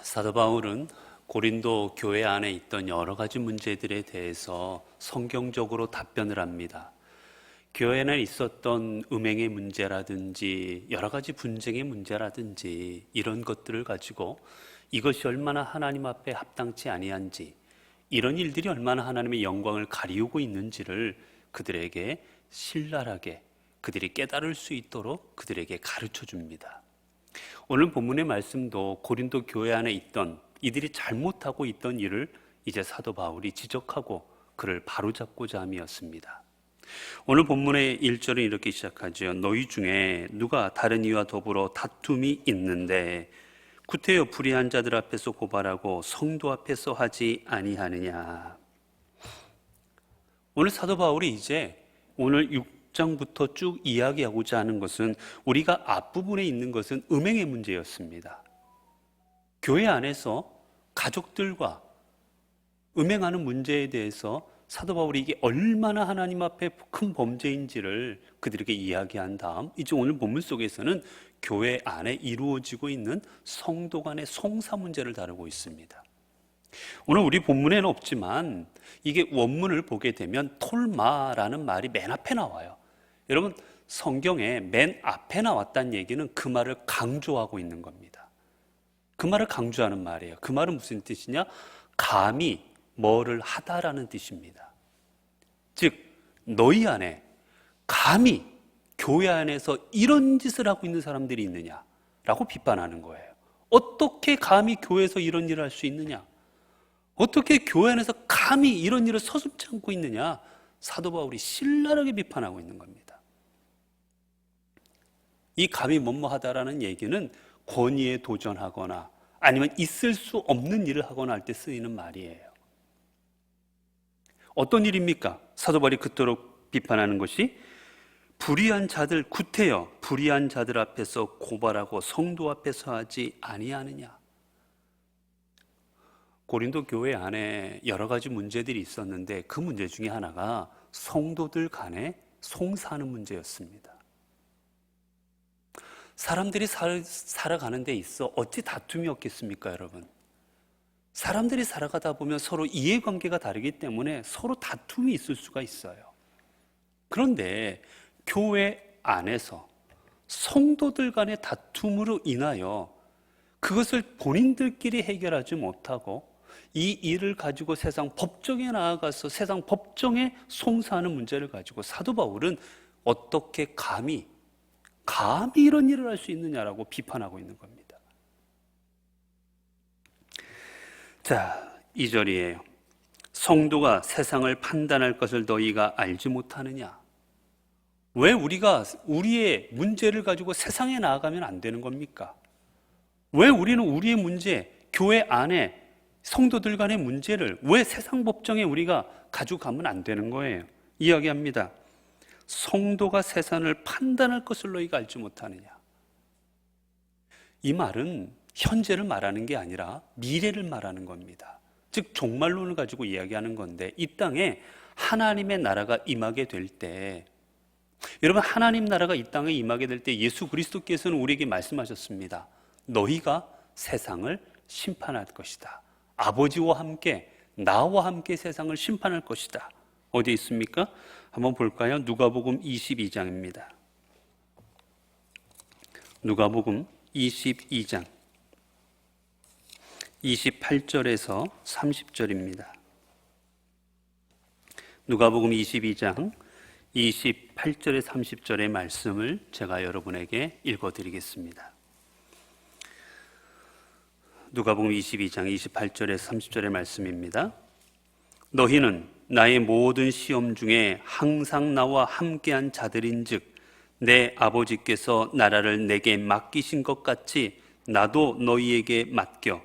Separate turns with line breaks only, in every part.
사도 바울은 고린도 교회 안에 있던 여러 가지 문제들에 대해서 성경적으로 답변을 합니다. 교회 안에 있었던 음행의 문제라든지 여러 가지 분쟁의 문제라든지 이런 것들을 가지고 이것이 얼마나 하나님 앞에 합당치 아니한지, 이런 일들이 얼마나 하나님의 영광을 가리우고 있는지를 그들에게 신랄하게 그들이 깨달을 수 있도록 그들에게 가르쳐 줍니다. 오늘 본문의 말씀도 고린도 교회 안에 있던 이들이 잘못하고 있던 일을 이제 사도 바울이 지적하고 그를 바로잡고자 함이었습니다. 오늘 본문의 1절은 이렇게 시작하죠. 너희 중에 누가 다른 이와 더불어 다툼이 있는데 구태여 불의한 자들 앞에서 고발하고 성도 앞에서 하지 아니하느냐. 오늘 사도 바울이 이제 오늘 6장부터 쭉 이야기하고자 하는 것은, 우리가 앞부분에 있는 것은 음행의 문제였습니다. 교회 안에서 가족들과 음행하는 문제에 대해서 사도 바울이 이게 얼마나 하나님 앞에 큰 범죄인지를 그들에게 이야기한 다음, 이제 오늘 본문 속에서는 교회 안에 이루어지고 있는 성도 간의 송사 문제를 다루고 있습니다. 오늘 우리 본문에는 없지만 이게 원문을 보게 되면 톨마라는 말이 맨 앞에 나와요. 여러분, 성경에 맨 앞에 나왔다는 얘기는 그 말을 강조하고 있는 겁니다. 그 말을 강조하는 말이에요. 그 말은 무슨 뜻이냐? 감히 뭐를 하다라는 뜻입니다. 즉, 너희 안에 감히 교회 안에서 이런 짓을 하고 있는 사람들이 있느냐라고 비판하는 거예요. 어떻게 감히 교회에서 이런 일을 할 수 있느냐? 어떻게 교회 안에서 감히 이런 일을 서슴지 않고 있느냐? 사도 바울이 신랄하게 비판하고 있는 겁니다. 이 감히 뭐뭐하다라는 얘기는 권위에 도전하거나 아니면 있을 수 없는 일을 하거나 할 때 쓰이는 말이에요. 어떤 일입니까? 사도 바울이 그토록 비판하는 것이 불의한 자들, 구태여 불의한 자들 앞에서 고발하고 성도 앞에서 하지 아니하느냐. 고린도 교회 안에 여러 가지 문제들이 있었는데 그 문제 중에 하나가 성도들 간에 송사하는 문제였습니다. 사람들이 살아가는 데 있어 어찌 다툼이 없겠습니까, 여러분? 사람들이 살아가다 보면 서로 이해관계가 다르기 때문에 서로 다툼이 있을 수가 있어요. 그런데 교회 안에서 성도들 간의 다툼으로 인하여 그것을 본인들끼리 해결하지 못하고 이 일을 가지고 세상 법정에 나아가서 세상 법정에 송사하는 문제를 가지고 사도 바울은 어떻게 감히 이런 일을 할 수 있느냐라고 비판하고 있는 겁니다. 자, 2절이에요. 성도가 세상을 판단할 것을 너희가 알지 못하느냐? 왜 우리가 우리의 문제를 가지고 세상에 나아가면 안 되는 겁니까? 왜 우리는 우리의 문제, 교회 안에 성도들 간의 문제를 왜 세상 법정에 우리가 가져가면 안 되는 거예요? 이야기합니다. 성도가 세상을 판단할 것을 너희가 알지 못하느냐? 이 말은 현재를 말하는 게 아니라 미래를 말하는 겁니다. 즉 종말론을 가지고 이야기하는 건데, 이 땅에 하나님의 나라가 임하게 될 때, 여러분, 하나님 나라가 이 땅에 임하게 될 때 예수 그리스도께서는 우리에게 말씀하셨습니다. 너희가 세상을 심판할 것이다. 아버지와 함께, 나와 함께 세상을 심판할 것이다. 어디에 있습니까? 한번 볼까요? 누가복음 22장입니다. 누가복음 22장 28절에서 30절입니다. 누가복음 22장 28절에 30절의 말씀을 제가 여러분에게 읽어드리겠습니다. 누가복음 22장 28절에서 30절의 말씀입니다. 너희는 나의 모든 시험 중에 항상 나와 함께한 자들인즉 내 아버지께서 나라를 내게 맡기신 것 같이 나도 너희에게 맡겨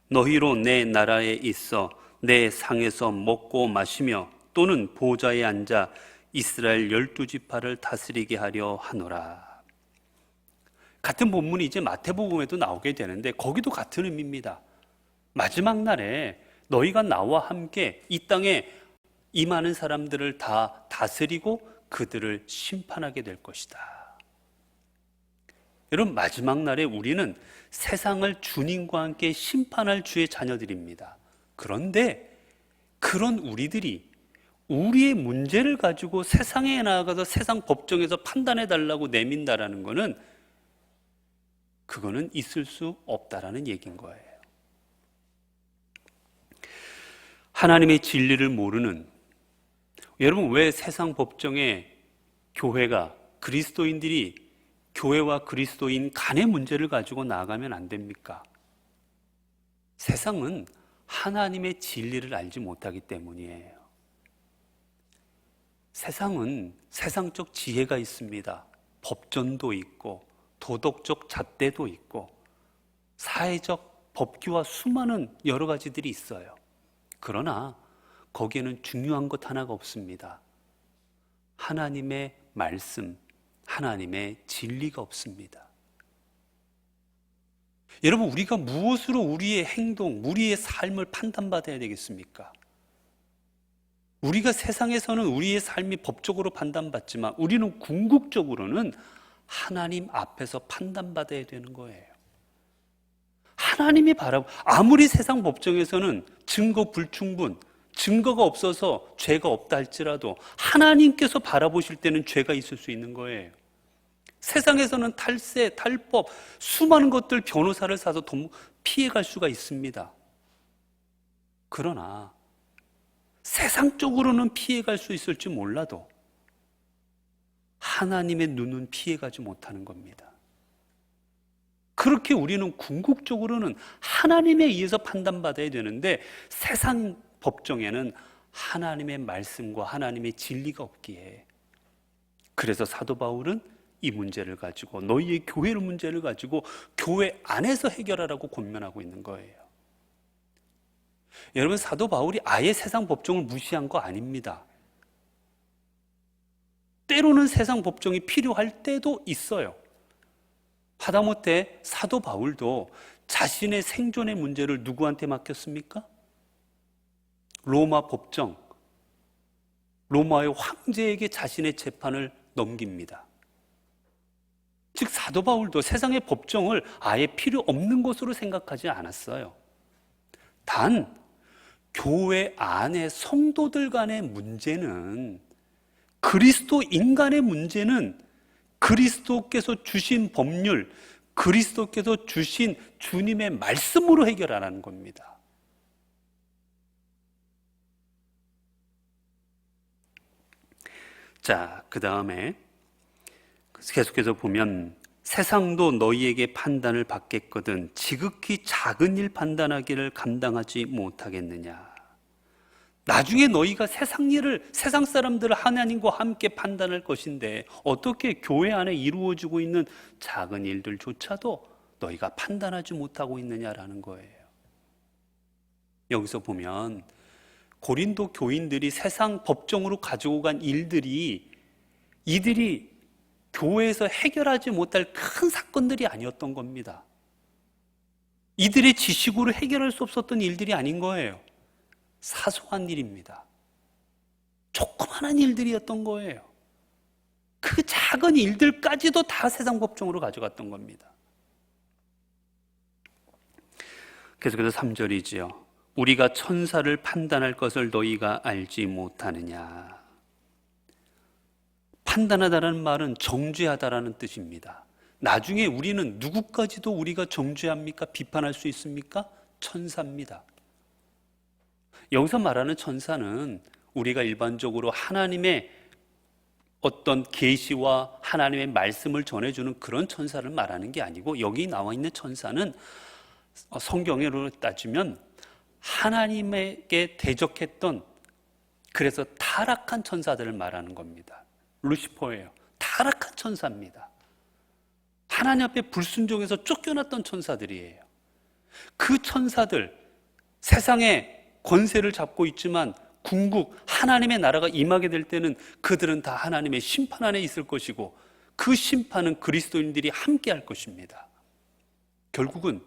너희로 내 나라에 있어 내 상에서 먹고 마시며 또는 보좌에 앉아 이스라엘 12지파를 다스리게 하려 하노라. 같은 본문이 이제 마태복음에도 나오게 되는데 거기도 같은 의미입니다. 마지막 날에 너희가 나와 함께 이 땅에 임하는 사람들을 다 다스리고 그들을 심판하게 될 것이다. 여러분, 마지막 날에 우리는 세상을 주님과 함께 심판할 주의 자녀들입니다. 그런데 그런 우리들이 우리의 문제를 가지고 세상에 나아가서 세상 법정에서 판단해 달라고 내민다라는 것은 그거는 있을 수 없다라는 얘기인 거예요. 하나님의 진리를 모르는, 여러분, 왜 세상 법정에 교회가, 그리스도인들이 교회와 그리스도인 간의 문제를 가지고 나아가면 안 됩니까? 세상은 하나님의 진리를 알지 못하기 때문이에요. 세상은 세상적 지혜가 있습니다. 법전도 있고 도덕적 잣대도 있고 사회적 법규와 수많은 여러 가지들이 있어요. 그러나 거기에는 중요한 것 하나가 없습니다. 하나님의 말씀, 하나님의 진리가 없습니다. 여러분, 우리가 무엇으로 우리의 행동, 우리의 삶을 판단받아야 되겠습니까? 우리가 세상에서는 우리의 삶이 법적으로 판단받지만 우리는 궁극적으로는 하나님 앞에서 판단받아야 되는 거예요. 하나님이 아무리 세상 법정에서는 증거 불충분, 증거가 없어서 죄가 없다 할지라도 하나님께서 바라보실 때는 죄가 있을 수 있는 거예요. 세상에서는 탈세, 탈법, 수많은 것들 변호사를 사서 피해갈 수가 있습니다. 그러나 세상적으로는 피해갈 수 있을지 몰라도 하나님의 눈은 피해가지 못하는 겁니다. 그렇게 우리는 궁극적으로는 하나님에 의해서 판단받아야 되는데 세상 법정에는 하나님의 말씀과 하나님의 진리가 없기에, 그래서 사도 바울은 이 문제를 가지고, 너희의 교회의 문제를 가지고 교회 안에서 해결하라고 권면하고 있는 거예요. 여러분, 사도 바울이 아예 세상 법정을 무시한 거 아닙니다. 때로는 세상 법정이 필요할 때도 있어요. 하다못해 사도 바울도 자신의 생존의 문제를 누구한테 맡겼습니까? 로마 법정, 로마의 황제에게 자신의 재판을 넘깁니다. 즉 사도 바울도 세상의 법정을 아예 필요 없는 것으로 생각하지 않았어요. 단 교회 안의 성도들 간의 문제는, 그리스도 인간의 문제는 그리스도께서 주신 법률, 그리스도께서 주신 주님의 말씀으로 해결하라는 겁니다. 자, 그 다음에 계속해서 보면, 세상도 너희에게 판단을 받겠거든 지극히 작은 일 판단하기를 감당하지 못하겠느냐. 나중에 너희가 세상 일을, 세상 사람들을 하나님과 함께 판단할 것인데 어떻게 교회 안에 이루어지고 있는 작은 일들조차도 너희가 판단하지 못하고 있느냐라는 거예요. 여기서 보면 고린도 교인들이 세상 법정으로 가지고 간 일들이, 이들이 교회에서 해결하지 못할 큰 사건들이 아니었던 겁니다. 이들의 지식으로 해결할 수 없었던 일들이 아닌 거예요. 사소한 일입니다. 조그마한 일들이었던 거예요. 그 작은 일들까지도 다 세상 법정으로 가져갔던 겁니다. 계속해서 3절이지요. 우리가 천사를 판단할 것을 너희가 알지 못하느냐. 판단하다라는 말은 정죄하다라는 뜻입니다. 나중에 우리는 누구까지도 우리가 정죄합니까? 비판할 수 있습니까? 천사입니다. 여기서 말하는 천사는 우리가 일반적으로 하나님의 어떤 계시와 하나님의 말씀을 전해주는 그런 천사를 말하는 게 아니고, 여기 나와 있는 천사는 성경으로 따지면 하나님에게 대적했던, 그래서 타락한 천사들을 말하는 겁니다. 루시퍼예요. 타락한 천사입니다. 하나님 앞에 불순종해서 쫓겨났던 천사들이에요. 그 천사들, 세상에 권세를 잡고 있지만 궁극 하나님의 나라가 임하게 될 때는 그들은 다 하나님의 심판 안에 있을 것이고, 그 심판은 그리스도인들이 함께 할 것입니다. 결국은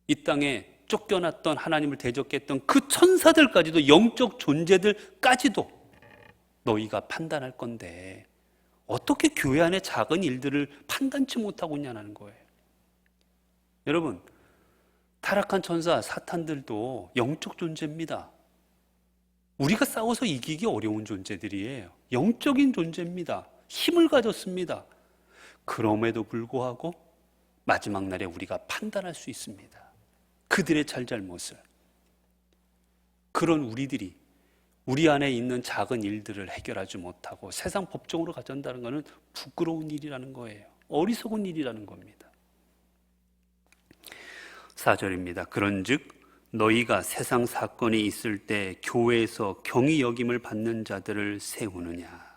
이 땅에 쫓겨났던, 하나님을 대적했던 그 천사들까지도, 영적 존재들까지도 너희가 판단할 건데 어떻게 교회 안의 작은 일들을 판단치 못하고 있냐는 거예요. 여러분, 타락한 천사 사탄들도 영적 존재입니다. 우리가 싸워서 이기기 어려운 존재들이에요. 영적인 존재입니다. 힘을 가졌습니다. 그럼에도 불구하고 마지막 날에 우리가 판단할 수 있습니다. 그들의 잘잘못을. 그런 우리들이 우리 안에 있는 작은 일들을 해결하지 못하고 세상 법정으로 가져온다는 것은 부끄러운 일이라는 거예요. 어리석은 일이라는 겁니다. 4절입니다. 그런즉 너희가 세상 사건이 있을 때 교회에서 경히 여김을 받는 자들을 세우느냐.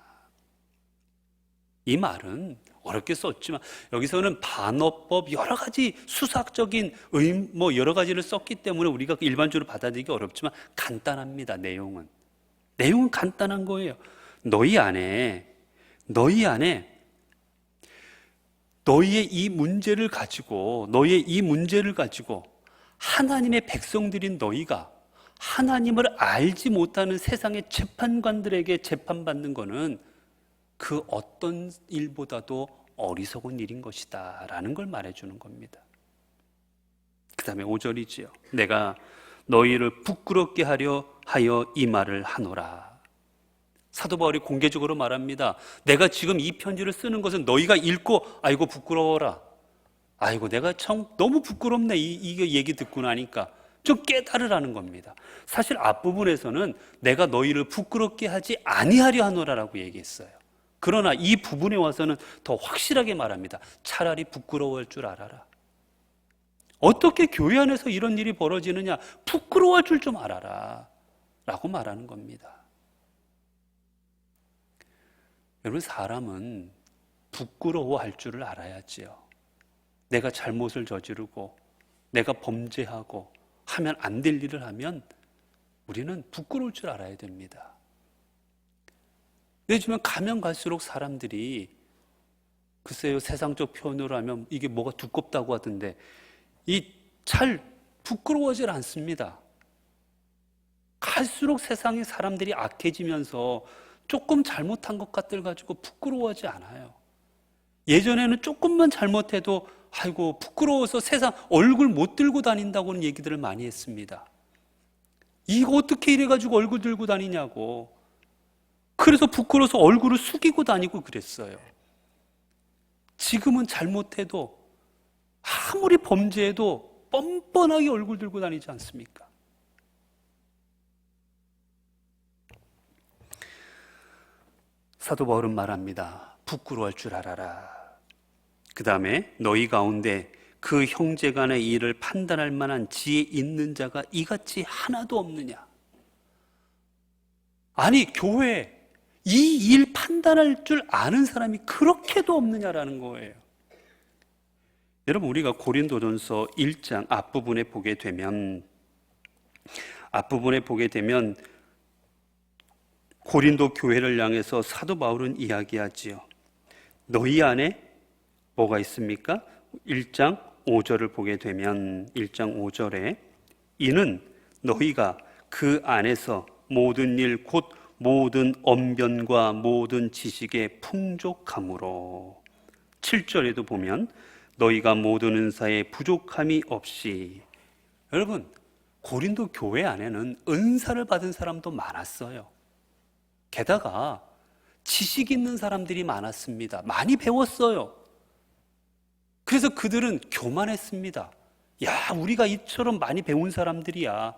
이 말은 어렵게 썼지만 여기서는 반어법 여러 가지 수학적인 여러 가지를 썼기 때문에 우리가 일반적으로 받아들이기 어렵지만 간단합니다. 내용은 간단한 거예요. 너희 안에 너희의 이 문제를 가지고 하나님의 백성들인 너희가 하나님을 알지 못하는 세상의 재판관들에게 재판받는 것은 그 어떤 일보다도 어리석은 일인 것이다 라는 걸 말해주는 겁니다. 그 다음에 5절이지요. 내가 너희를 부끄럽게 하려 하여 이 말을 하노라. 사도 바울이 공개적으로 말합니다. 내가 지금 이 편지를 쓰는 것은 너희가 읽고 아이고 부끄러워라, 아이고 내가 참 너무 부끄럽네 이게 얘기 듣고 나니까 좀 깨달으라는 겁니다. 사실 앞부분에서는 내가 너희를 부끄럽게 하지 아니하려 하노라라고 얘기했어요. 그러나 이 부분에 와서는 더 확실하게 말합니다. 차라리 부끄러워할 줄 알아라. 어떻게 교회 안에서 이런 일이 벌어지느냐? 부끄러워할 줄 좀 알아라 라고 말하는 겁니다. 여러분, 사람은 부끄러워할 줄을 알아야지요. 내가 잘못을 저지르고 내가 범죄하고 하면 안 될 일을 하면 우리는 부끄러울 줄 알아야 됩니다. 요즘은 가면 갈수록 사람들이 글쎄요, 세상적 표현으로 하면 이게 뭐가 두껍다고 하던데 잘 부끄러워하지 않습니다. 갈수록 세상의 사람들이 악해지면서 조금 잘못한 것 같들 가지고 부끄러워하지 않아요. 예전에는 조금만 잘못해도 아이고 부끄러워서 세상 얼굴 못 들고 다닌다고는 얘기들을 많이 했습니다. 이거 어떻게 이래가지고 얼굴 들고 다니냐고. 그래서 부끄러워서 얼굴을 숙이고 다니고 그랬어요. 지금은 잘못해도 아무리 범죄해도 뻔뻔하게 얼굴 들고 다니지 않습니까? 사도 바울은 말합니다. 부끄러워할 줄 알아라. 그 다음에 너희 가운데 그 형제 간의 일을 판단할 만한 지혜 있는 자가 이같이 하나도 없느냐? 아니, 교회 이 일 판단할 줄 아는 사람이 그렇게도 없느냐라는 거예요. 여러분, 우리가 고린도전서 1장 앞부분에 보게 되면 고린도 교회를 향해서 사도 바울은 이야기하지요. 너희 안에 뭐가 있습니까? 1장 5절을 보게 되면 1장 5절에 이는 너희가 그 안에서 모든 일 곧 모든 언변과 모든 지식에 풍족함으로 7절에도 보면 너희가 모든 은사에 부족함이 없이. 여러분, 고린도 교회 안에는 은사를 받은 사람도 많았어요. 게다가 지식 있는 사람들이 많았습니다. 많이 배웠어요. 그래서 그들은 교만했습니다. 야, 우리가 이처럼 많이 배운 사람들이야.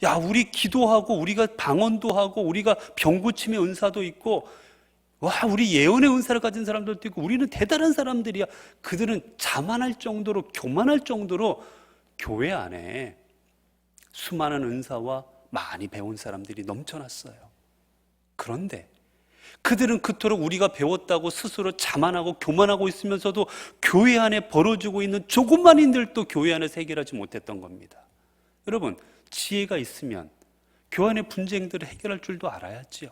야, 우리 기도하고 우리가 방언도 하고 우리가 병 고침의 은사도 있고 와, 우리 예언의 은사를 가진 사람들도 있고 우리는 대단한 사람들이야. 그들은 자만할 정도로, 교만할 정도로 교회 안에 수많은 은사와 많이 배운 사람들이 넘쳐났어요. 그런데 그들은 그토록 우리가 배웠다고 스스로 자만하고 교만하고 있으면서도 교회 안에 벌어지고 있는 조그만 일들도 교회 안에서 해결하지 못했던 겁니다. 여러분, 지혜가 있으면 교회 안의 분쟁들을 해결할 줄도 알아야지요.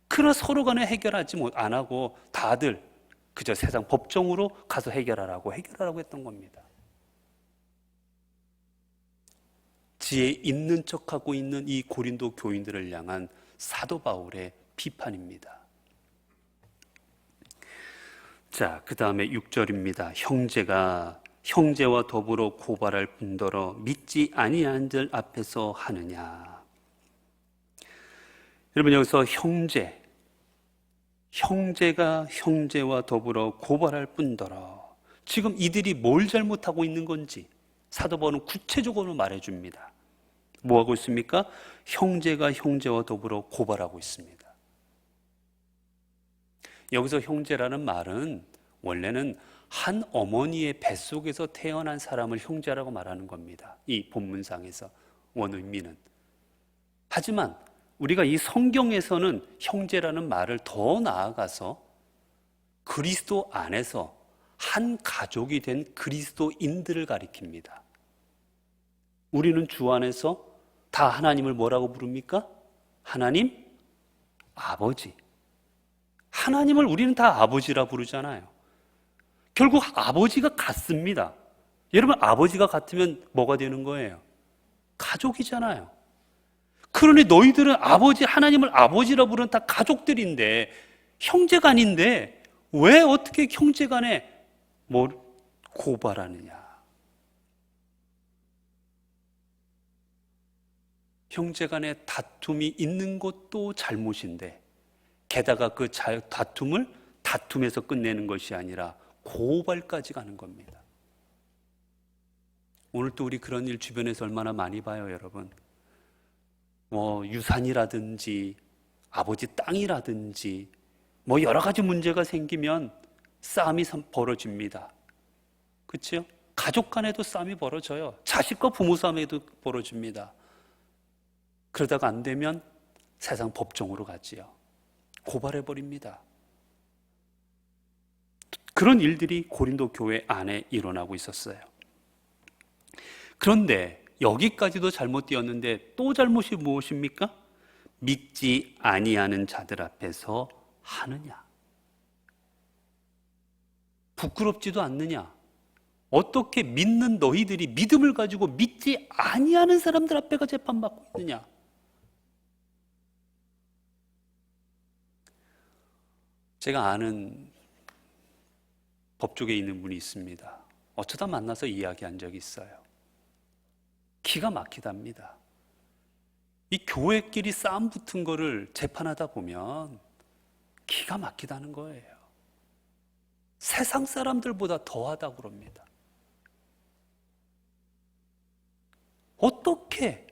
그러나 서로 간에 해결하지 안 하고 다들 그저 세상 법정으로 가서 해결하라고 했던 겁니다. 지혜 있는 척하고 있는 이 고린도 교인들을 향한 사도 바울의 비판입니다. 자, 그 다음에 6절입니다. 형제와 더불어 고발할 뿐더러 믿지 아니한 들 앞에서 하느냐. 여러분, 여기서 형제가 형제와 더불어 고발할 뿐더러, 지금 이들이 뭘 잘못하고 있는 건지 사도 바울은 구체적으로 말해줍니다. 뭐 하고 있습니까? 형제가 형제와 더불어 고발하고 있습니다. 여기서 형제라는 말은 원래는 한 어머니의 뱃속에서 태어난 사람을 형제라고 말하는 겁니다. 이 본문상에서 원의미는. 하지만 우리가 이 성경에서는 형제라는 말을 더 나아가서 그리스도 안에서 한 가족이 된 그리스도인들을 가리킵니다. 우리는 주 안에서 다 하나님을 뭐라고 부릅니까? 하나님 아버지. 하나님을 우리는 다 아버지라 부르잖아요. 결국 아버지가 같습니다. 여러분, 아버지가 같으면 뭐가 되는 거예요? 가족이잖아요. 그러니 너희들은 하나님을 아버지라 부르는 다 가족들인데, 형제가 아닌데 왜 어떻게 형제간에 뭘 고발하느냐? 형제간에 다툼이 있는 것도 잘못인데, 게다가 그 다툼을 다툼에서 끝내는 것이 아니라 고발까지 가는 겁니다. 오늘 또 우리 그런 일 주변에서 얼마나 많이 봐요, 여러분. 유산이라든지 아버지 땅이라든지 여러 가지 문제가 생기면 싸움이 벌어집니다. 그렇죠? 가족 간에도 싸움이 벌어져요. 자식과 부모 싸움에도 벌어집니다. 그러다가 안 되면 세상 법정으로 가지요. 고발해버립니다. 그런 일들이 고린도 교회 안에 일어나고 있었어요. 그런데 여기까지도 잘못되었는데 또 잘못이 무엇입니까? 믿지 아니하는 자들 앞에서 하느냐? 부끄럽지도 않느냐? 어떻게 믿는 너희들이 믿음을 가지고 믿지 아니하는 사람들 앞에가 재판받고 있느냐? 제가 아는 법조계에 있는 분이 있습니다. 어쩌다 만나서 이야기한 적이 있어요. 기가 막히답니다. 이 교회끼리 싸움 붙은 거를 재판하다 보면 기가 막히다는 거예요. 세상 사람들보다 더하다고 그럽니다. 어떻게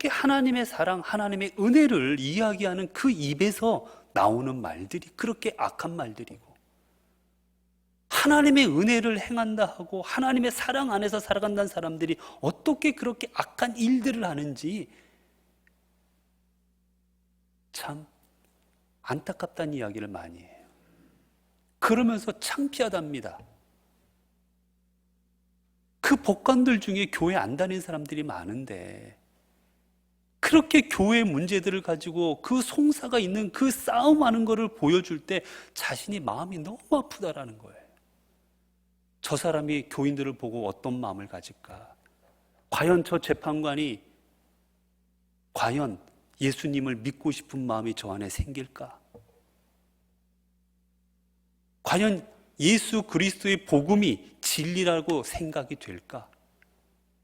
하나님의 사랑, 하나님의 은혜를 이야기하는 그 입에서 나오는 말들이 그렇게 악한 말들이고, 하나님의 은혜를 행한다 하고 하나님의 사랑 안에서 살아간다는 사람들이 어떻게 그렇게 악한 일들을 하는지 참 안타깝다는 이야기를 많이 해요. 그러면서 창피하답니다. 그 법관들 중에 교회 안 다니는 사람들이 많은데 그렇게 교회 문제들을 가지고 그 송사가 있는 그 싸움하는 거를 보여줄 때 자신이 마음이 너무 아프다라는 거예요. 저 사람이 교인들을 보고 어떤 마음을 가질까? 과연 저 재판관이 과연 예수님을 믿고 싶은 마음이 저 안에 생길까? 과연 예수 그리스도의 복음이 진리라고 생각이 될까?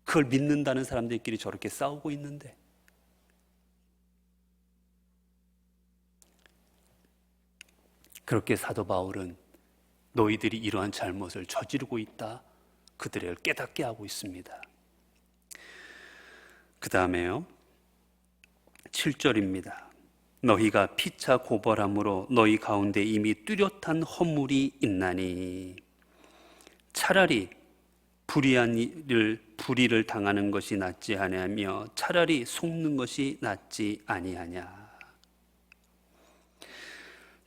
그걸 믿는다는 사람들끼리 저렇게 싸우고 있는데, 그렇게 사도 바울은 너희들이 이러한 잘못을 저지르고 있다, 그들을 깨닫게 하고 있습니다. 그 다음에요, 7절입니다. 너희가 피차 고발함으로 너희 가운데 이미 뚜렷한 허물이 있나니 차라리 불의를 당하는 것이 낫지 아니하며 차라리 속는 것이 낫지 아니하냐.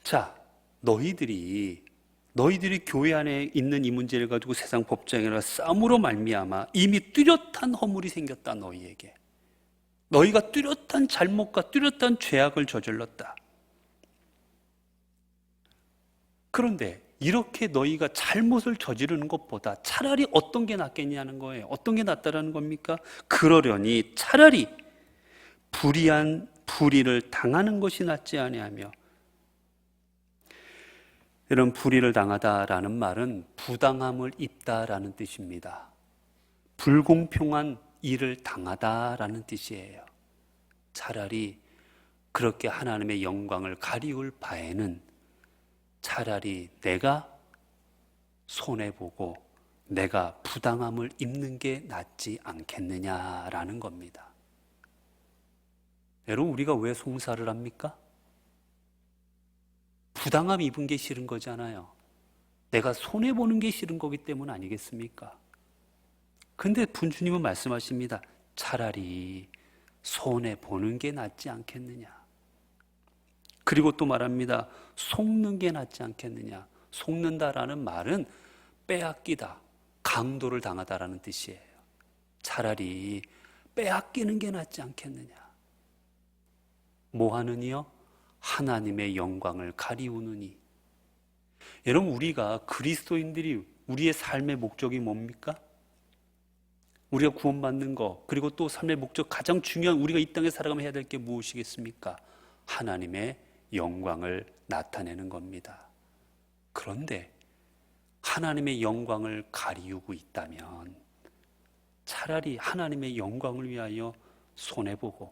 자, 너희들이 교회 안에 있는 이 문제를 가지고 세상 법정이나 싸움으로 말미암아 이미 뚜렷한 허물이 생겼다. 너희에게 너희가 뚜렷한 잘못과 뚜렷한 죄악을 저질렀다. 그런데 이렇게 너희가 잘못을 저지르는 것보다 차라리 어떤 게 낫겠냐는 거예요. 어떤 게 낫다라는 겁니까? 그러려니 차라리 불의를 당하는 것이 낫지 아니하며. 이런 불의를 당하다라는 말은 부당함을 입다라는 뜻입니다. 불공평한 일을 당하다라는 뜻이에요. 차라리 그렇게 하나님의 영광을 가리울 바에는 차라리 내가 손해보고 내가 부당함을 입는 게 낫지 않겠느냐라는 겁니다. 여러분, 우리가 왜 송사를 합니까? 부당함 입은 게 싫은 거잖아요. 내가 손해보는 게 싫은 거기 때문 아니겠습니까? 근데 주님은 말씀하십니다. 차라리 손해보는 게 낫지 않겠느냐. 그리고 또 말합니다. 속는 게 낫지 않겠느냐. 속는다라는 말은 빼앗기다, 강도를 당하다라는 뜻이에요. 차라리 빼앗기는 게 낫지 않겠느냐. 뭐 하느니요? 하나님의 영광을 가리우느니. 여러분, 우리가 그리스도인들이 우리의 삶의 목적이 뭡니까? 우리가 구원받는 거, 그리고 또 삶의 목적, 가장 중요한 우리가 이 땅에 살아가면 해야 될 게 무엇이겠습니까? 하나님의 영광을 나타내는 겁니다. 그런데 하나님의 영광을 가리우고 있다면 차라리 하나님의 영광을 위하여 손해보고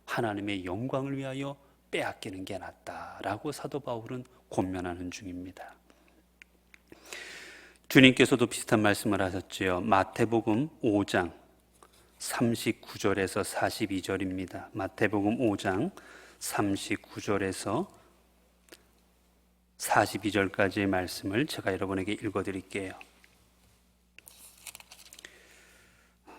하나님의 영광을 위하여 빼앗기는 게 낫다라고 사도 바울은 권면하는 중입니다. 주님께서도 비슷한 말씀을 하셨지요. 마태복음 5장 39절에서 42절입니다. 마태복음 5장 39절에서 42절까지의 말씀을 제가 여러분에게 읽어드릴게요.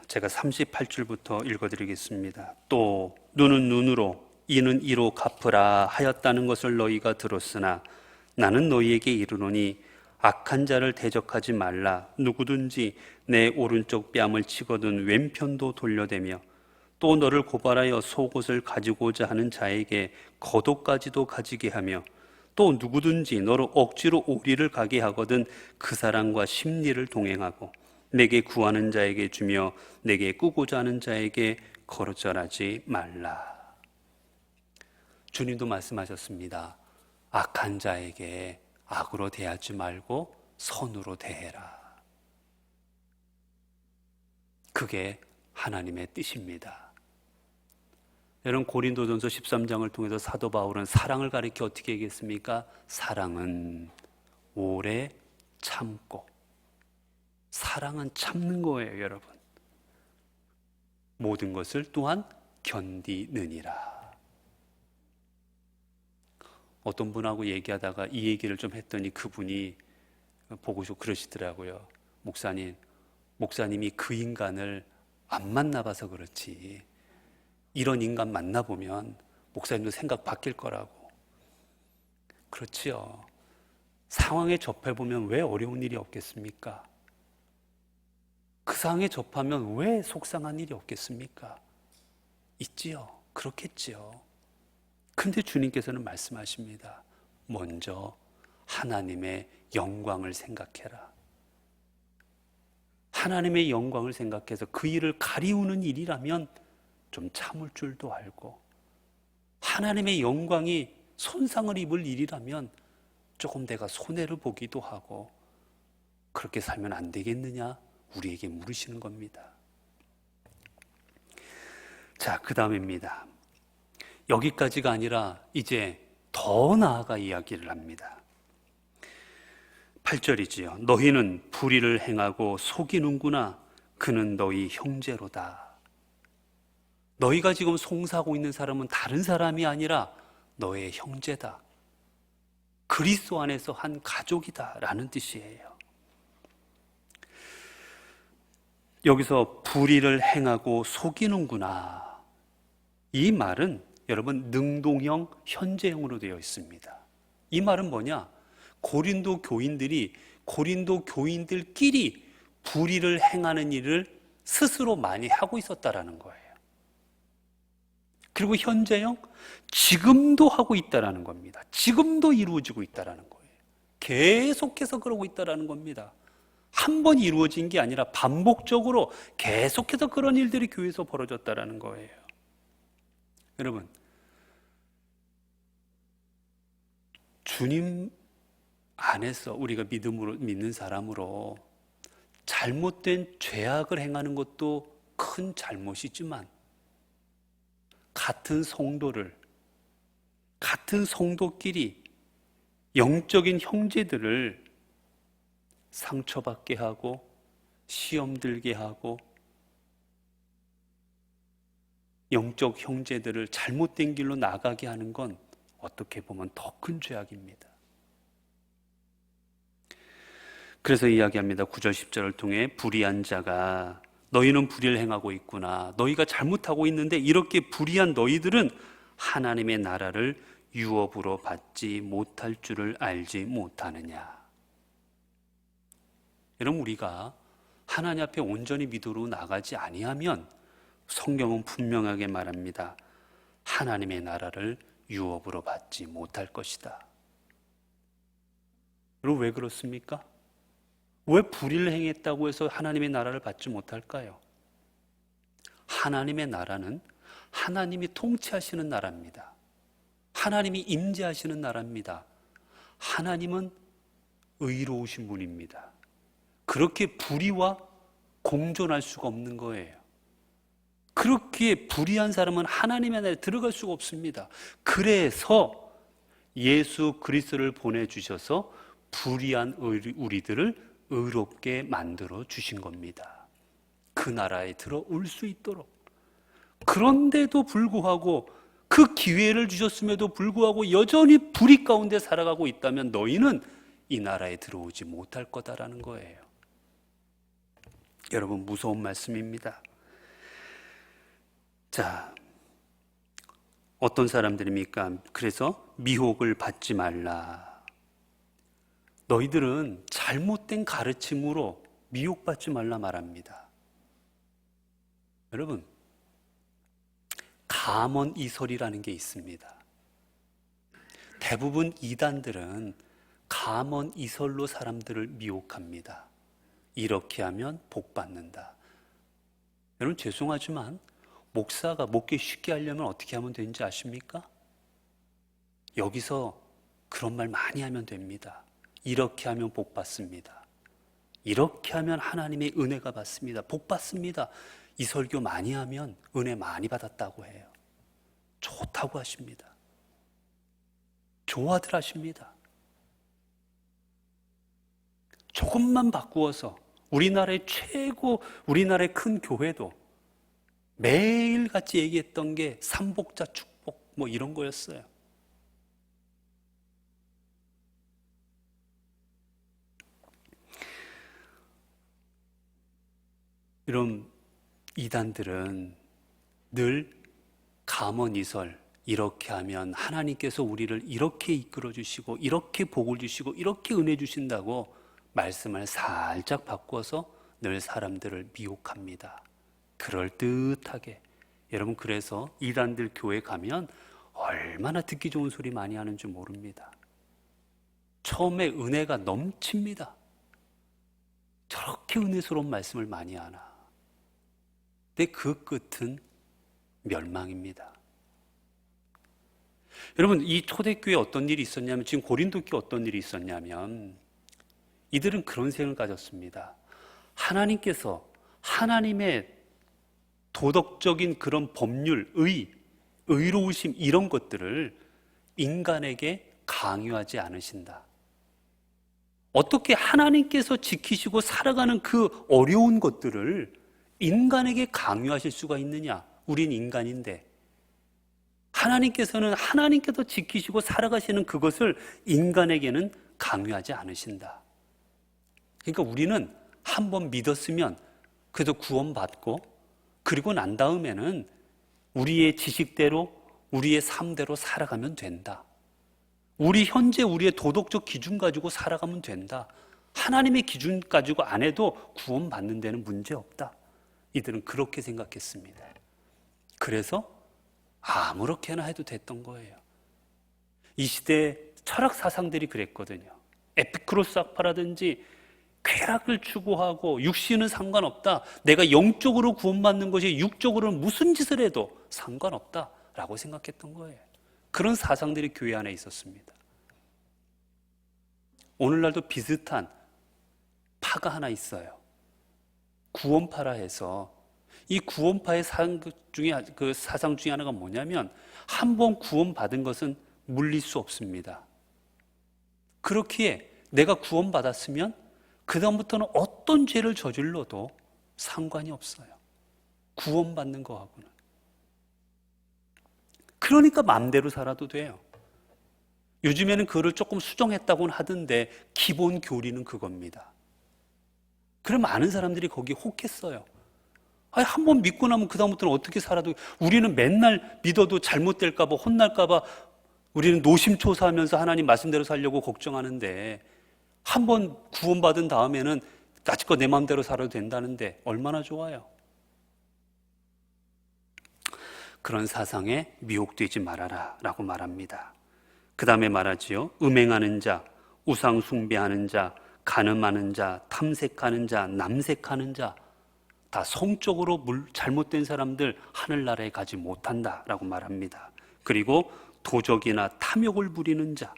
제가 38절부터 읽어드리겠습니다. 또 눈은 눈으로 이는 이로 갚으라 하였다는 것을 너희가 들었으나 나는 너희에게 이르노니 악한 자를 대적하지 말라. 누구든지 내 오른쪽 뺨을 치거든 왼편도 돌려대며 또 너를 고발하여 속옷을 가지고자 하는 자에게 겉옷까지도 가지게 하며 또 누구든지 너를 억지로 오리를 가게 하거든 그 사람과 심리를 동행하고 내게 구하는 자에게 주며 내게 꾸고자 하는 자에게 거르절하지 말라. 주님도 말씀하셨습니다. 악한 자에게 악으로 대하지 말고 선으로 대해라. 그게 하나님의 뜻입니다. 여러분, 고린도전서 13장을 통해서 사도 바울은 사랑을 가리켜 어떻게 얘기했습니까? 사랑은 오래 참고. 사랑은 참는 거예요, 여러분. 모든 것을 또한 견디느니라. 어떤 분하고 얘기하다가 이 얘기를 좀 했더니 그분이 보고서 그러시더라고요. 목사님이 그 인간을 안 만나봐서 그렇지 이런 인간 만나보면 목사님도 생각 바뀔 거라고. 그렇지요. 상황에 접해보면 왜 어려운 일이 없겠습니까? 그 상황에 접하면 왜 속상한 일이 없겠습니까? 있지요. 그렇겠지요. 근데 주님께서는 말씀하십니다. 먼저 하나님의 영광을 생각해라. 하나님의 영광을 생각해서 그 일을 가리우는 일이라면 좀 참을 줄도 알고, 하나님의 영광이 손상을 입을 일이라면 조금 내가 손해를 보기도 하고, 그렇게 살면 안 되겠느냐? 우리에게 물으시는 겁니다. 자, 그 다음입니다. 여기까지가 아니라 이제 더 나아가 이야기를 합니다. 8절이지요. 너희는 불의를 행하고 속이는구나. 그는 너희 형제로다. 너희가 지금 송사하고 있는 사람은 다른 사람이 아니라 너의 형제다. 그리스도 안에서 한 가족이다 라는 뜻이에요. 여기서 불의를 행하고 속이는구나. 이 말은 여러분 능동형, 현재형으로 되어 있습니다. 이 말은 뭐냐? 고린도 교인들끼리 불의를 행하는 일을 스스로 많이 하고 있었다라는 거예요. 그리고 현재형, 지금도 하고 있다라는 겁니다. 지금도 이루어지고 있다라는 거예요. 계속해서 그러고 있다라는 겁니다. 한 번 이루어진 게 아니라 반복적으로 계속해서 그런 일들이 교회에서 벌어졌다라는 거예요. 여러분, 주님 안에서 우리가 믿는 사람으로 잘못된 죄악을 행하는 것도 큰 잘못이지만 같은 성도끼리 영적인 형제들을 상처받게 하고 시험 들게 하고 영적 형제들을 잘못된 길로 나가게 하는 건 어떻게 보면 더 큰 죄악입니다. 그래서 이야기합니다. 9절 10절을 통해 불의한 자가 너희는 불의를 행하고 있구나. 너희가 잘못하고 있는데 이렇게 불의한 너희들은 하나님의 나라를 유업으로 받지 못할 줄을 알지 못하느냐. 여러분, 우리가 하나님 앞에 온전히 믿음으로 나가지 아니하면 성경은 분명하게 말합니다. 하나님의 나라를 유업으로 받지 못할 것이다. 여러분, 왜 그렇습니까? 왜 불의를 행했다고 해서 하나님의 나라를 받지 못할까요? 하나님의 나라는 하나님이 통치하시는 나라입니다. 하나님이 임재하시는 나라입니다. 하나님은 의로우신 분입니다. 그렇게 불의와 공존할 수가 없는 거예요. 그렇게 불의한 사람은 하나님의 나라에 들어갈 수가 없습니다. 그래서 예수 그리스도를 보내주셔서 불의한 우리들을 의롭게 만들어 주신 겁니다. 그 나라에 들어올 수 있도록. 그런데도 불구하고 그 기회를 주셨음에도 불구하고 여전히 불의 가운데 살아가고 있다면 너희는 이 나라에 들어오지 못할 거다라는 거예요. 여러분, 무서운 말씀입니다. 자, 어떤 사람들입니까? 그래서 미혹을 받지 말라. 너희들은 잘못된 가르침으로 미혹받지 말라 말합니다. 여러분, 감언이설이라는 게 있습니다. 대부분 이단들은 감언이설로 사람들을 미혹합니다. 이렇게 하면 복 받는다. 여러분, 죄송하지만 목사가 목회 쉽게 하려면 어떻게 하면 되는지 아십니까? 여기서 그런 말 많이 하면 됩니다. 이렇게 하면 복 받습니다. 이렇게 하면 하나님의 은혜가 받습니다. 복 받습니다. 이 설교 많이 하면 은혜 많이 받았다고 해요. 좋다고 하십니다. 좋아들 하십니다. 조금만 바꾸어서 우리나라의 큰 교회도 매일같이 얘기했던 게 삼복자 축복 뭐 이런 거였어요. 이런 이단들은 늘 감언이설, 이렇게 하면 하나님께서 우리를 이렇게 이끌어 주시고 이렇게 복을 주시고 이렇게 은혜 주신다고 말씀을 살짝 바꿔서 늘 사람들을 미혹합니다. 그럴듯하게. 여러분, 그래서 이단들 교회 가면 얼마나 듣기 좋은 소리 많이 하는 줄 모릅니다. 처음에 은혜가 넘칩니다. 저렇게 은혜스러운 말씀을 많이 하나. 근데 그 끝은 멸망입니다. 여러분, 이 초대교회에 어떤 일이 있었냐면, 지금 고린도 교회에 어떤 일이 있었냐면, 이들은 그런 생각을 가졌습니다. 하나님께서 하나님의 도덕적인 그런 법률, 의로우심 이런 것들을 인간에게 강요하지 않으신다. 어떻게 하나님께서 지키시고 살아가는 그 어려운 것들을 인간에게 강요하실 수가 있느냐? 우린 인간인데. 하나님께서는 하나님께서 지키시고 살아가시는 그것을 인간에게는 강요하지 않으신다. 그러니까 우리는 한번 믿었으면 그래서 구원받고 그리고 난 다음에는 우리의 지식대로 우리의 삶대로 살아가면 된다. 우리의 도덕적 기준 가지고 살아가면 된다. 하나님의 기준 가지고 안 해도 구원받는 데는 문제 없다. 이들은 그렇게 생각했습니다. 그래서 아무렇게나 해도 됐던 거예요. 이 시대 철학 사상들이 그랬거든요. 에피쿠로스 학파라든지 쾌락을 추구하고 육신은 상관없다. 내가 영적으로 구원받는 것이 육적으로는 무슨 짓을 해도 상관없다라고 생각했던 거예요. 그런 사상들이 교회 안에 있었습니다. 오늘날도 비슷한 파가 하나 있어요. 구원파라 해서 이 구원파의 사상 중에 하나가 뭐냐면 한 번 구원받은 것은 물릴 수 없습니다. 그렇기에 내가 구원받았으면 그 다음부터는 어떤 죄를 저질러도 상관이 없어요. 구원받는 거하고는. 그러니까 마음대로 살아도 돼요. 요즘에는 그거를 조금 수정했다고는 하던데 기본 교리는 그겁니다. 그럼 많은 사람들이 거기에 혹했어요. 아니, 한 번 믿고 나면 그 다음부터는 어떻게 살아도, 우리는 맨날 믿어도 잘못될까 봐, 혼날까 봐 우리는 노심초사하면서 하나님 말씀대로 살려고 걱정하는데, 한 번 구원받은 다음에는 까짓거 내 마음대로 살아도 된다는데 얼마나 좋아요. 그런 사상에 미혹되지 말아라 라고 말합니다. 그 다음에 말하지요. 음행하는 자, 우상 숭배하는 자, 간음하는 자, 탐색하는 자, 남색하는 자, 다 성적으로 잘못된 사람들 하늘나라에 가지 못한다라고 말합니다. 그리고 도적이나 탐욕을 부리는 자.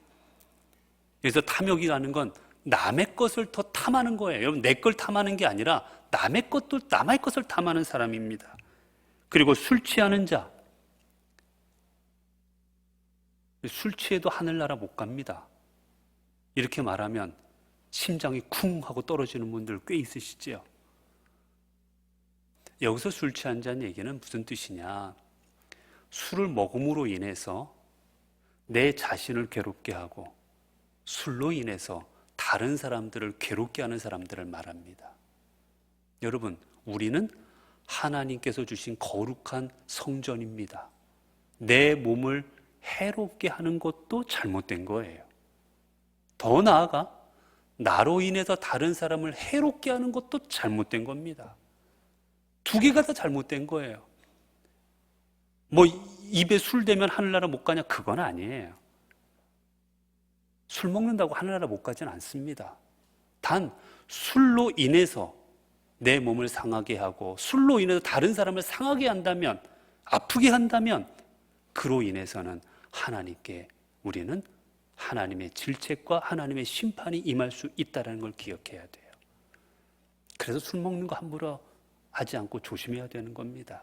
그래서 탐욕이라는 건 남의 것을 더 탐하는 거예요. 여러분, 내 걸 탐하는 게 아니라 남의 것을 탐하는 사람입니다. 그리고 술 취하는 자. 술 취해도 하늘나라 못 갑니다. 이렇게 말하면 심장이 쿵 하고 떨어지는 분들 꽤 있으시죠? 여기서 술 취한 자는 얘기는 무슨 뜻이냐? 술을 먹음으로 인해서 내 자신을 괴롭게 하고 술로 인해서 다른 사람들을 괴롭게 하는 사람들을 말합니다. 여러분, 우리는 하나님께서 주신 거룩한 성전입니다. 내 몸을 해롭게 하는 것도 잘못된 거예요. 더 나아가 나로 인해서 다른 사람을 해롭게 하는 것도 잘못된 겁니다. 두 개가 다 잘못된 거예요. 뭐 입에 술 대면 하늘나라 못 가냐? 그건 아니에요. 술 먹는다고 하늘나라 못 가진 않습니다. 단 술로 인해서 내 몸을 상하게 하고 술로 인해서 다른 사람을 상하게 한다면, 아프게 한다면 그로 인해서는 하나님께 우리는 하나님의 질책과 하나님의 심판이 임할 수 있다는 걸 기억해야 돼요. 그래서 술 먹는 거 함부로 하지 않고 조심해야 되는 겁니다.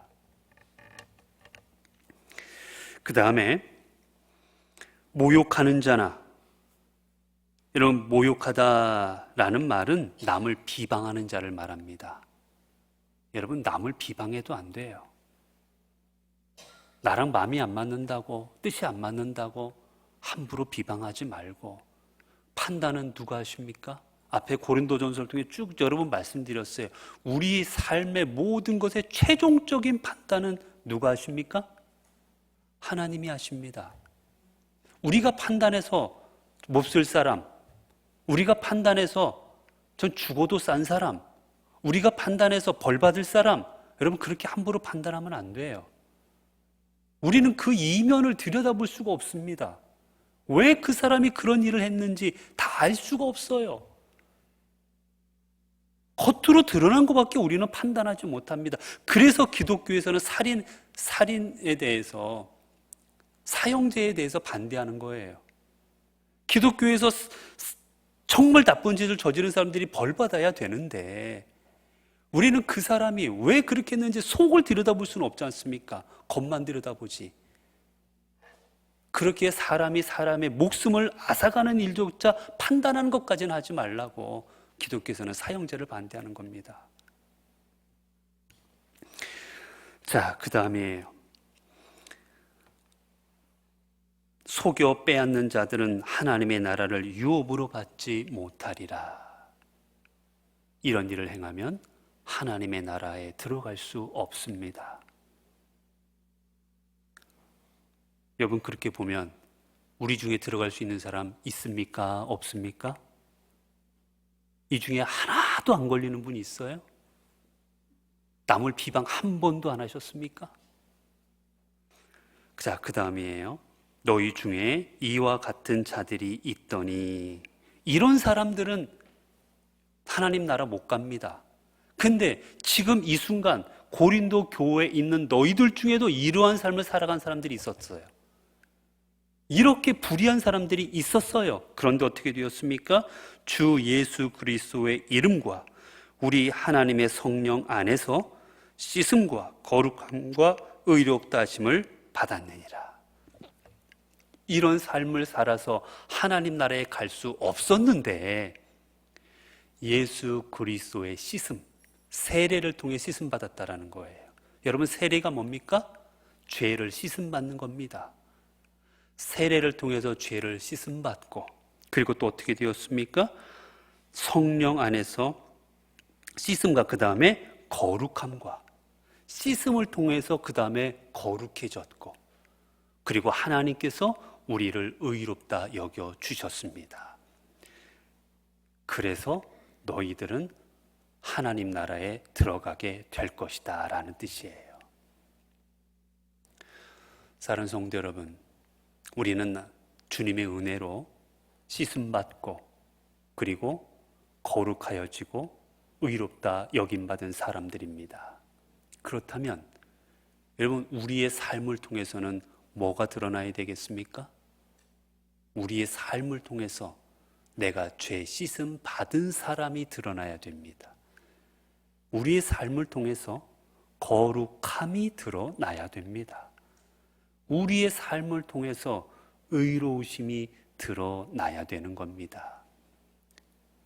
그 다음에 모욕하는 자나, 이런 모욕하다라는 말은 남을 비방하는 자를 말합니다. 여러분, 남을 비방해도 안 돼요. 나랑 마음이 안 맞는다고, 뜻이 안 맞는다고 함부로 비방하지 말고. 판단은 누가 하십니까? 앞에 고린도전서를 통해 쭉 여러 번 말씀드렸어요. 우리 삶의 모든 것의 최종적인 판단은 누가 하십니까? 하나님이 하십니다. 우리가 판단해서 몹쓸 사람, 우리가 판단해서 전 죽어도 싼 사람, 우리가 판단해서 벌 받을 사람, 여러분, 그렇게 함부로 판단하면 안 돼요. 우리는 그 이면을 들여다볼 수가 없습니다. 왜 그 사람이 그런 일을 했는지 다 알 수가 없어요. 겉으로 드러난 것밖에 우리는 판단하지 못합니다. 그래서 기독교에서는 살인에 대해서, 사형제에 대해서 반대하는 거예요. 기독교에서 정말 나쁜 짓을 저지른 사람들이 벌 받아야 되는데, 우리는 그 사람이 왜 그렇게 했는지 속을 들여다볼 수는 없지 않습니까? 겉만 들여다보지. 그렇게 사람이 사람의 목숨을 앗아가는 일조차 판단하는 것까지는 하지 말라고 기독교에서는 사형제를 반대하는 겁니다. 자, 그 다음이에요. 속여 빼앗는 자들은 하나님의 나라를 유업으로 받지 못하리라. 이런 일을 행하면 하나님의 나라에 들어갈 수 없습니다. 여러분, 그렇게 보면 우리 중에 들어갈 수 있는 사람 있습니까? 없습니까? 이 중에 하나도 안 걸리는 분이 있어요? 남을 비방 한 번도 안 하셨습니까? 자, 그 다음이에요. 너희 중에 이와 같은 자들이 있더니, 이런 사람들은 하나님 나라 못 갑니다. 근데 지금 이 순간 고린도 교회에 있는 너희들 중에도 이러한 삶을 살아간 사람들이 있었어요. 이렇게 불의한 사람들이 있었어요. 그런데 어떻게 되었습니까? 주 예수 그리스도의 이름과 우리 하나님의 성령 안에서 씻음과 거룩함과 의롭다 하심을 받았느니라. 이런 삶을 살아서 하나님 나라에 갈 수 없었는데 예수 그리스도의 씻음, 세례를 통해 씻음 받았다라는 거예요. 여러분, 세례가 뭡니까? 죄를 씻음 받는 겁니다. 세례를 통해서 죄를 씻음 받고, 그리고 또 어떻게 되었습니까? 성령 안에서 씻음과 그 다음에 거룩함과, 씻음을 통해서 그 다음에 거룩해졌고, 그리고 하나님께서 우리를 의롭다 여겨 주셨습니다. 그래서 너희들은 하나님 나라에 들어가게 될 것이다 라는 뜻이에요. 사랑하는 성도 여러분, 우리는 주님의 은혜로 씻음받고 그리고 거룩하여지고 의롭다 여김받은 사람들입니다. 그렇다면 여러분, 우리의 삶을 통해서는 뭐가 드러나야 되겠습니까? 우리의 삶을 통해서 내가 죄 씻음 받은 사람이 드러나야 됩니다. 우리의 삶을 통해서 거룩함이 드러나야 됩니다. 우리의 삶을 통해서 의로우심이 드러나야 되는 겁니다.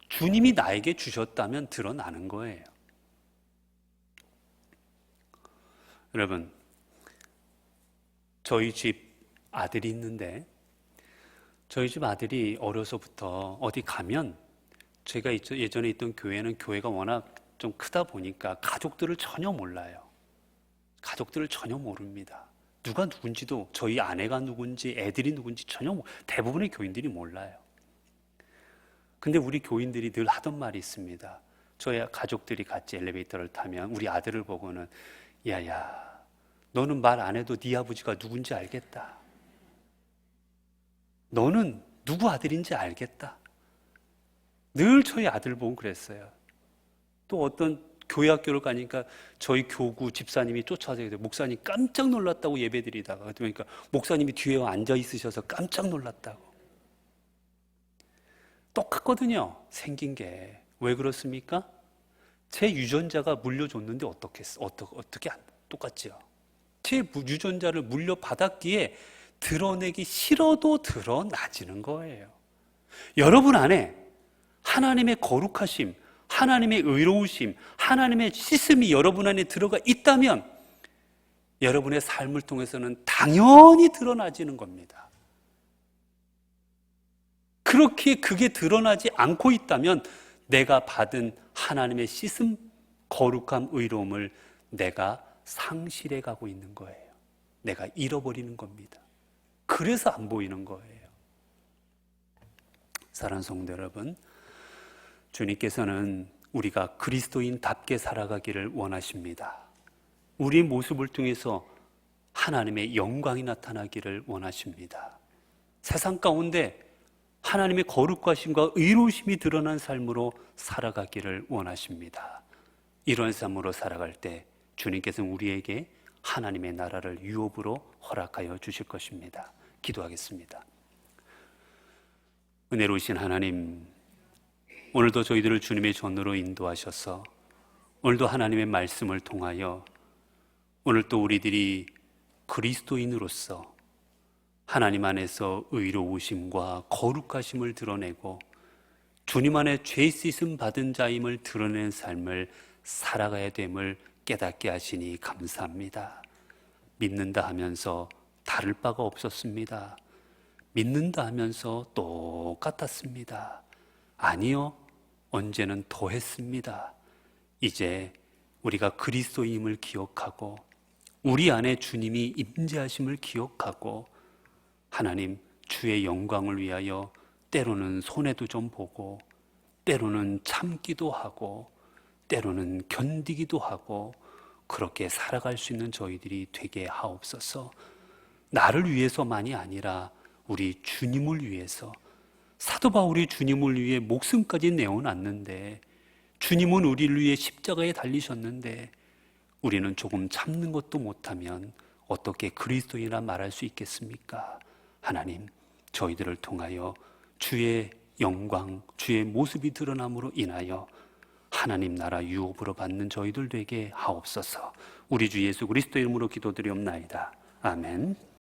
주님이 나에게 주셨다면 드러나는 거예요. 여러분, 저희 집 아들이 있는데 저희 집 아들이 어려서부터 어디 가면, 제가 예전에 있던 교회는 교회가 워낙 좀 크다 보니까 가족들을 전혀 몰라요. 가족들을 전혀 모릅니다. 누가 누군지도, 저희 아내가 누군지 애들이 누군지 전혀 대부분의 교인들이 몰라요. 근데 우리 교인들이 늘 하던 말이 있습니다. 저희 가족들이 같이 엘리베이터를 타면 우리 아들을 보고는 야야, 너는 말 안 해도 네 아버지가 누군지 알겠다. 너는 누구 아들인지 알겠다. 늘 저희 아들 보고 그랬어요. 또 어떤 교회 학교를 가니까 저희 교구 집사님이 쫓아와서 목사님 깜짝 놀랐다고 예배드리다가, 그러니까 목사님이 뒤에 앉아 있으셔서 깜짝 놀랐다고. 똑같거든요. 생긴 게. 왜 그렇습니까? 제 유전자가 물려줬는데 어떻게 안 똑같지요? 제 유전자를 물려받았기에 드러내기 싫어도 드러나지는 거예요. 여러분 안에 하나님의 거룩하심, 하나님의 의로우심, 하나님의 씻음이 여러분 안에 들어가 있다면 여러분의 삶을 통해서는 당연히 드러나지는 겁니다. 그렇게 그게 드러나지 않고 있다면 내가 받은 하나님의 씻음, 거룩함, 의로움을 내가 상실해 가고 있는 거예요. 내가 잃어버리는 겁니다. 그래서 안 보이는 거예요. 사랑하는 성도 여러분, 주님께서는 우리가 그리스도인답게 살아가기를 원하십니다. 우리의 모습을 통해서 하나님의 영광이 나타나기를 원하십니다. 세상 가운데 하나님의 거룩하심과 의로우심이 드러난 삶으로 살아가기를 원하십니다. 이런 삶으로 살아갈 때 주님께서는 우리에게 하나님의 나라를 유업으로 허락하여 주실 것입니다. 기도하겠습니다. 은혜로우신 하나님, 오늘도 저희들을 주님의 전으로 인도하셔서 오늘도 하나님의 말씀을 통하여 오늘도 우리들이 그리스도인으로서 하나님 안에서 의로우심과 거룩하심을 드러내고 주님 안에 죄 씻음 받은 자임을 드러내는 삶을 살아가야 됨을 깨닫게 하시니 감사합니다. 믿는다 하면서 다를 바가 없었습니다. 믿는다 하면서 똑같았습니다. 아니요, 언제는 더했습니다. 이제 우리가 그리스도임을 기억하고 우리 안에 주님이 임재하심을 기억하고 하나님 주의 영광을 위하여 때로는 손해도 좀 보고 때로는 참기도 하고 때로는 견디기도 하고 그렇게 살아갈 수 있는 저희들이 되게 하옵소서. 나를 위해서만이 아니라 우리 주님을 위해서, 사도 바울이 주님을 위해 목숨까지 내어놨는데, 주님은 우리를 위해 십자가에 달리셨는데 우리는 조금 참는 것도 못하면 어떻게 그리스도인이라 말할 수 있겠습니까? 하나님, 저희들을 통하여 주의 영광, 주의 모습이 드러남으로 인하여 하나님 나라 유업으로 받는 저희들 되게 하옵소서. 우리 주 예수 그리스도의 이름으로 기도드리옵나이다. 아멘.